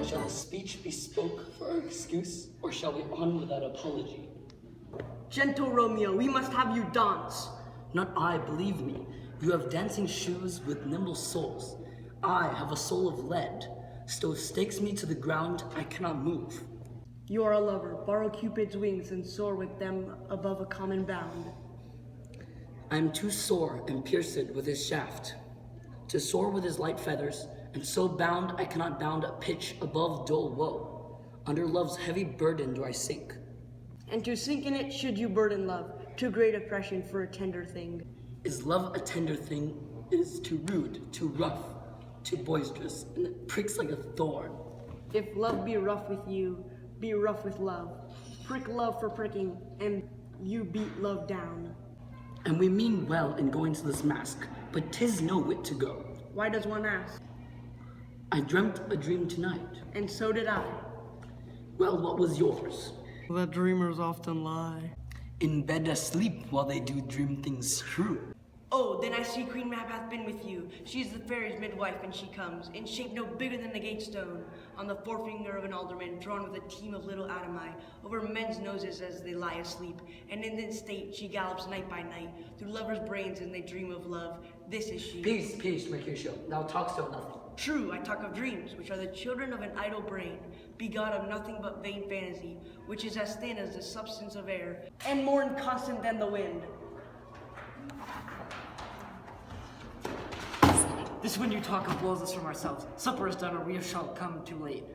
Shall the speech be spoke for our excuse, or shall we on without apology? Gentle Romeo, we must have you dance. Not I, believe me. You have dancing shoes with nimble soles. I have a soul of lead. Stove stakes me to the ground, I cannot move. You are a lover. Borrow Cupid's wings and soar with them above a common bound. I am too sore and pierced with his shaft, to soar with his light feathers, and so bound I cannot bound a pitch above dull woe. Under love's heavy burden do I sink. And to sink in it should you burden love, too great oppression for a tender thing. Is love a tender thing? It is too rude, too rough, too boisterous, and it pricks like a thorn. If love be rough with you, be rough with love. Prick love for pricking, and you beat love down. And we mean well in going to this mask, but 'tis no wit to go. Why does one ask? I dreamt a dream tonight. And so did I. Well, what was yours? Let dreamers often lie. In bed asleep while they do dream things true. Oh, then I see Queen Mab hath been with you. She is the fairy's midwife, and she comes, in shape no bigger than the gate stone, on the forefinger of an alderman, drawn with a team of little atomi, over men's noses as they lie asleep. And in this state she gallops night by night, through lovers' brains and they dream of love. This is she. Peace, Mercutio. Thou talkst of nothing. True, I talk of dreams, which are the children of an idle brain, begot of nothing but vain fantasy, which is as thin as the substance of air, and more inconstant than the wind. This when you talk of blows us from ourselves. Supper is done, or we shall come too late.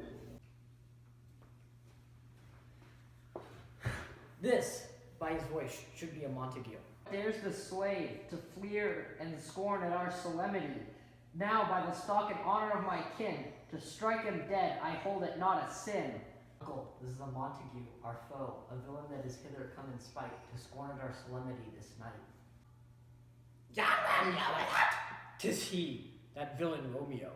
This, by his voice, should be a Montague. There's the slave to fleer and scorn at our solemnity. Now, by the stock and honor of my kin, to strike him dead, I hold it not a sin. Uncle, this is a Montague, our foe, a villain that is hither come in spite, to scorn at our solemnity this night. Young man knoweth it. 'Tis he, that villain Romeo.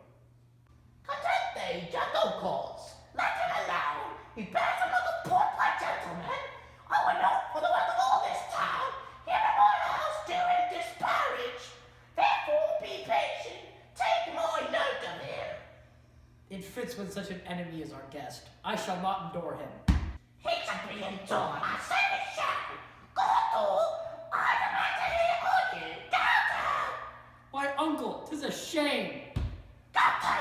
Content thee, gentle cause. Let him alone. He bears him like a portly gentleman. I would not for the wealth of all this town, him in my house do him disparage. Therefore be patient, take my note of him. It fits when such an enemy is our guest. I shall not endure him. He should be endured, I say he shall. God, I demand to hear on you. Go down. Why, uncle, 'tis a shame. Go down,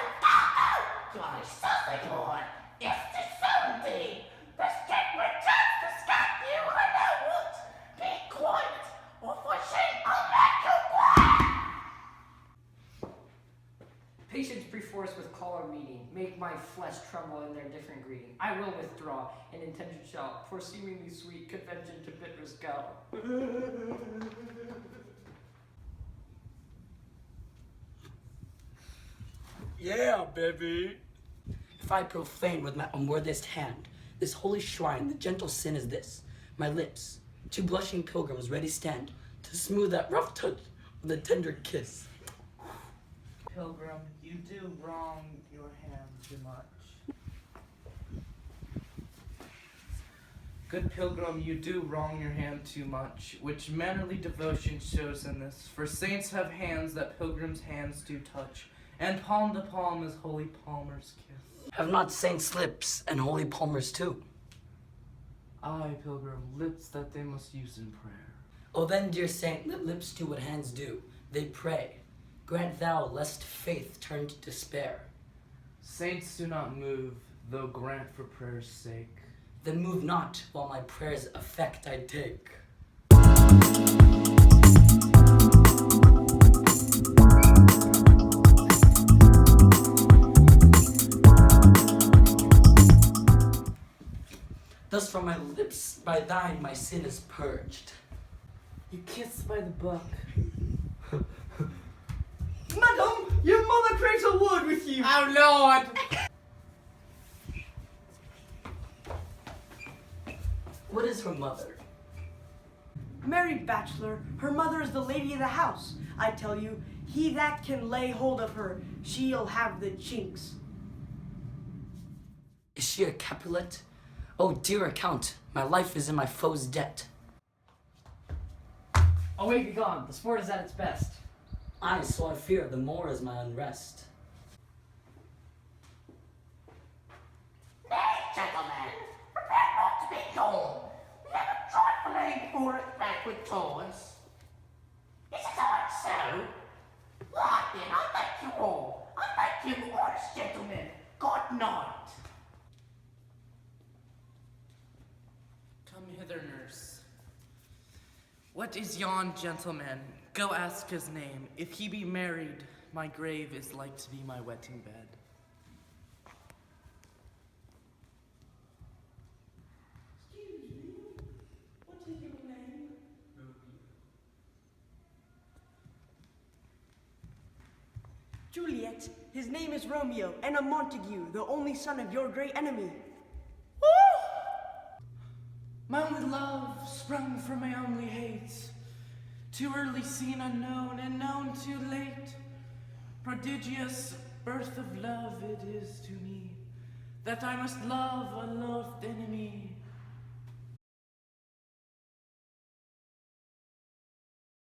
you are a saucy boy. Yes, 'tis so indeed. The stick returns to scat you, I know what. Be quiet, or for shame I'll make you quiet. Patience perforce with choler meeting, make my flesh tremble in their different greeting. I will withdraw, and intention shall, for seemingly sweet convention to bitterest go. Yeah, baby. If I profane with my unworthiest hand this holy shrine, the gentle sin is this. My lips, two blushing pilgrims ready stand to smooth that rough touch with a tender kiss. Pilgrim, you do wrong your hand too much. Good pilgrim, you do wrong your hand too much, which mannerly devotion shows in this. For saints have hands that pilgrims' hands do touch, and palm to palm is holy palmer's kiss. Have not saints lips and holy palmers too? Aye, pilgrim, lips that they must use in prayer. Oh then, dear saint, let lips do what hands do. They pray. Grant thou lest faith turn to despair. Saints do not move, though grant for prayer's sake. Then move not while my prayers effect I take. Thus from my lips, by thine, my sin is purged. You kiss by the book. Madam, your mother craves a word with you. Oh, Lord! What is her mother? Married bachelor, her mother is the lady of the house. I tell you, he that can lay hold of her, she'll have the chinks. Is she a Capulet? Oh, dear account, my life is in my foe's debt. Away be gone, the sport is at its best. Aye, so I fear the more is my unrest. sacred toys. Is it alright so? Right then, I thank you all. I thank you, honest gentlemen. Good night. Come hither, nurse. What is yon gentleman? Go ask his name. If he be married, my grave is like to be my wedding bed. Excuse me, what is your name? Juliet, his name is Romeo, and a Montague, the only son of your great enemy. My only love sprung from my only hate. Too early seen unknown, and known too late. Prodigious birth of love it is to me, that I must love a lord